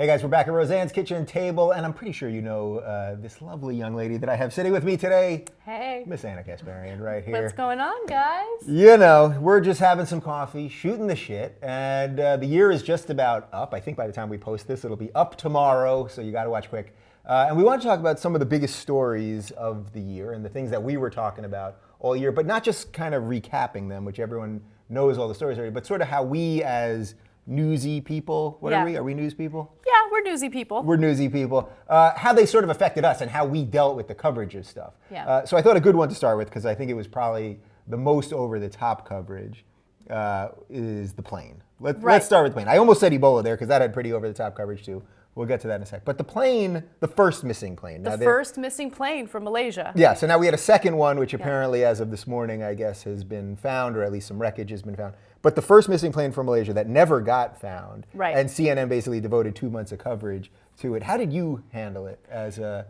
Hey guys, we're back at Roseanne's Kitchen Table, and I'm pretty sure you know this lovely young lady that I have sitting with me today. Hey. Miss Anna Kasparian right here. What's going on, guys? You know, we're just having some coffee, shooting the shit, and the year is just about up. I think by the time we post this, it'll be up tomorrow, so you gotta watch quick. And we want to talk about some of the biggest stories of the year and the things that we were talking about all year, but not just kind of recapping them, which everyone knows all the stories already, but sort of how we as newsy people, are we? Are we news people? Yeah, we're newsy people. We're newsy people. How they sort of affected us and how we dealt with the coverage of stuff. Yeah. So I thought a good one to start with, because I think it was probably the most over-the-top coverage, is the plane. Let's start with the plane. I almost said Ebola there, because that had pretty over-the-top coverage too. We'll get to that in a sec. But the plane, the first missing plane. The first missing plane from Malaysia. Yeah, so now we had a second one, which apparently, as of this morning, I guess, has been found, or at least some wreckage has been found. But the first missing plane from Malaysia that never got found, right. And CNN basically devoted 2 months of coverage to it. How did you handle it as a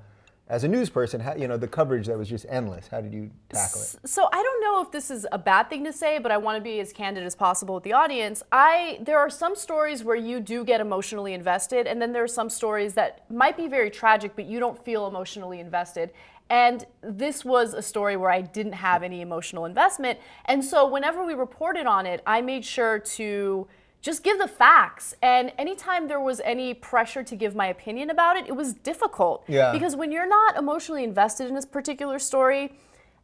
news person? How, the coverage that was just endless. How did you tackle it? So I don't know if this is a bad thing to say, but I want to be as candid as possible with the audience. There are some stories where you do get emotionally invested, and then there are some stories that might be very tragic, but you don't feel emotionally invested. And this was a story where I didn't have any emotional investment. And so whenever we reported on it, I made sure to just give the facts. And anytime there was any pressure to give my opinion about it, it was difficult. Yeah. Because when you're not emotionally invested in this particular story,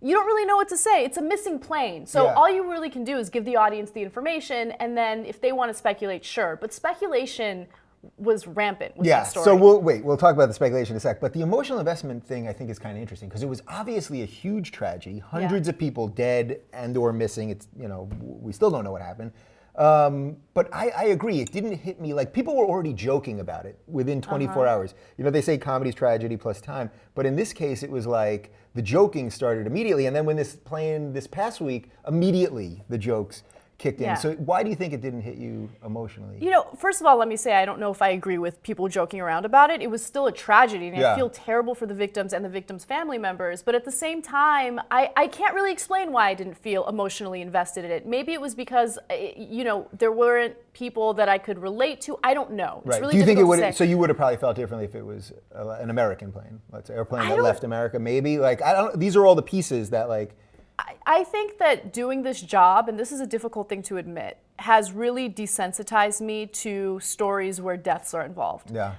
you don't really know what to say. It's a missing plane. So all you really can do is give the audience the information, and then if they want to speculate, sure. But speculation was rampant with that story. So we'll talk about the speculation in a sec. But the emotional investment thing, I think, is kind of interesting, because it was obviously a huge tragedy. Hundreds of people dead and or missing. It's, we still don't know what happened. But I agree, it didn't hit me like people were already joking about it within 24 hours. They say comedy's tragedy plus time, but in this case it was like the joking started immediately, and then when this plane this past week, immediately the jokes kicked in. So why do you think it didn't hit you emotionally? First of all, let me say I don't know if I agree with people joking around about it. It was still a tragedy, and I feel terrible for the victims and the victims' family members. But at the same time, I can't really explain why I didn't feel emotionally invested in it. Maybe it was because, there weren't people that I could relate to. I don't know. It's really do you think it difficult would? to say. So you would have probably felt differently if it was an American plane, let's say, or a plane that left America, maybe. Like I don't. These are all the pieces that like. I think that doing this job, and this is a difficult thing to admit, has really desensitized me to stories where deaths are involved. Yeah.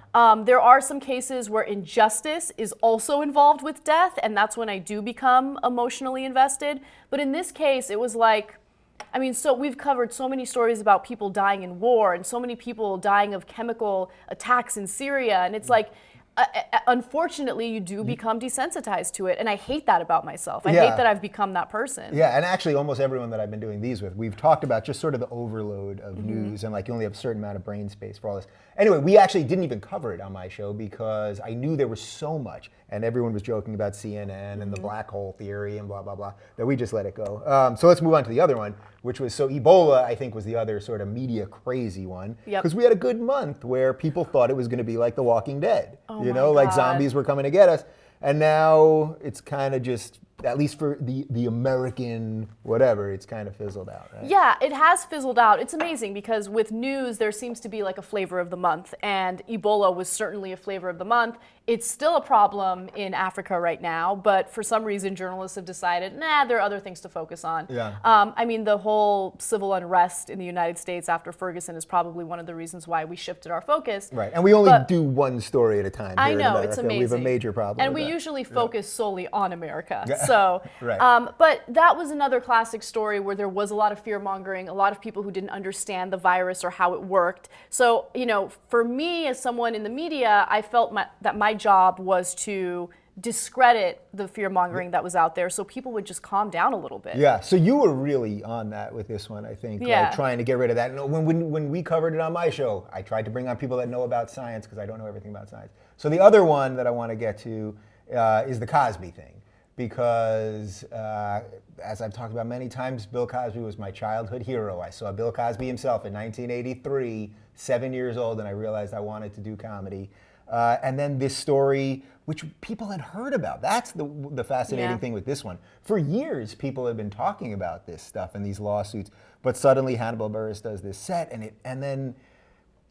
There are some cases where injustice is also involved with death, and that's when I do become emotionally invested. But in this case, it was like, so we've covered so many stories about people dying in war and so many people dying of chemical attacks in Syria, and it's like, unfortunately, you do become desensitized to it, and I hate that about myself. I hate that I've become that person. Yeah, and actually almost everyone that I've been doing these with, we've talked about just sort of the overload of news, and like you only have a certain amount of brain space for all this. Anyway, we actually didn't even cover it on my show because I knew there was so much, and everyone was joking about CNN and the black hole theory and blah, blah, blah, that we just let it go. So let's move on to the other one, which was, so Ebola, I think, was the other sort of media crazy one. Because we had a good month where people thought it was going to be like The Walking Dead. Like zombies were coming to get us. And now it's kind of just, at least for the American whatever, it's kind of fizzled out, right? Yeah, it has fizzled out. It's amazing because with news, there seems to be like a flavor of the month, and Ebola was certainly a flavor of the month. It's still a problem in Africa right now, but for some reason, journalists have decided, there are other things to focus on. Yeah. The whole civil unrest in the United States after Ferguson is probably one of the reasons why we shifted our focus. Right, and we only do one story at a time. I here know, in America. it's amazing. We have a major problem. And with we that. usually focus solely on America. So, Right. But that was another classic story where there was a lot of fear mongering, a lot of people who didn't understand the virus or how it worked. So, for me as someone in the media, I felt that my job was to discredit the fear mongering that was out there so people would just calm down a little bit. Yeah, so you were really on that with this one, I think, like trying to get rid of that. When we covered it on my show, I tried to bring on people that know about science because I don't know everything about science. So the other one that I want to get to is the Cosby thing. Because as I've talked about many times, Bill Cosby was my childhood hero. I saw Bill Cosby himself in 1983, 7 years old, and I realized I wanted to do comedy. And then this story, which people had heard about. That's the fascinating thing with this one. For years, people have been talking about this stuff and these lawsuits, but suddenly Hannibal Buress does this set, and then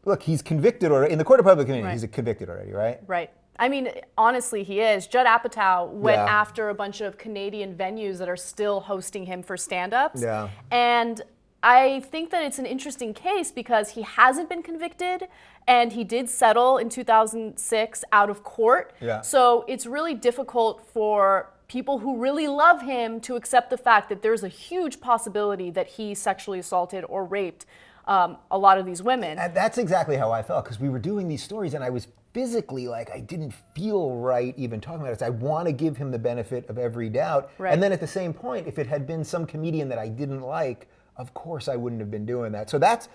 look, he's convicted already. In the court of public opinion, Right. he's convicted already, right? Right. I mean, honestly, he is. Judd Apatow went Yeah. after a bunch of Canadian venues that are still hosting him for stand-ups. Yeah. And I think that it's an interesting case because he hasn't been convicted and he did settle in 2006 out of court. Yeah. So it's really difficult for people who really love him to accept the fact that there's a huge possibility that he sexually assaulted or raped a lot of these women. And that's exactly how I felt, because we were doing these stories and I was physically like, I didn't feel right even talking about it. So I want to give him the benefit of every doubt. Right. And then at the same point, if it had been some comedian that I didn't like, of course I wouldn't have been doing that. So that's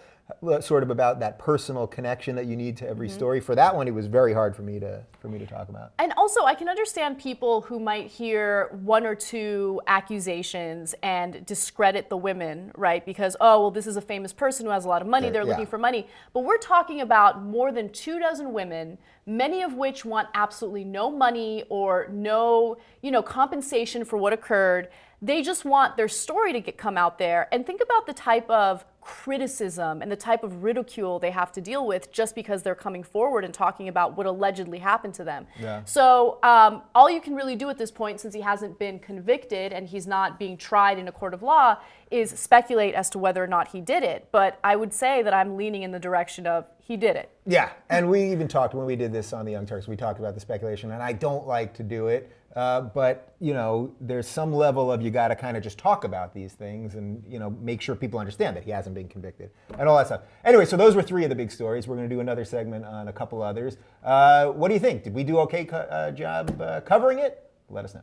sort of about that personal connection that you need to every story. For that one, it was very hard for me to talk about. And also, I can understand people who might hear one or two accusations and discredit the women, right? Because, oh, well, this is a famous person who has a lot of money, they're looking for money. But we're talking about more than 24 women, many of which want absolutely no money or no, compensation for what occurred. They just want their story to come out there. And think about the type of criticism and the type of ridicule they have to deal with just because they're coming forward and talking about what allegedly happened to them. Yeah. So all you can really do at this point, since he hasn't been convicted and he's not being tried in a court of law, is speculate as to whether or not he did it. But I would say that I'm leaning in the direction of he did it. Yeah, and we even talked, when we did this on the Young Turks, we talked about the speculation, and I don't like to do it, but there's some level of you got to kind of just talk about these things and make sure people understand that he hasn't been convicted and all that stuff. Anyway, so those were 3 of the big stories. We're going to do another segment on a couple others. What do you think? Did we do okay job covering it? Let us know.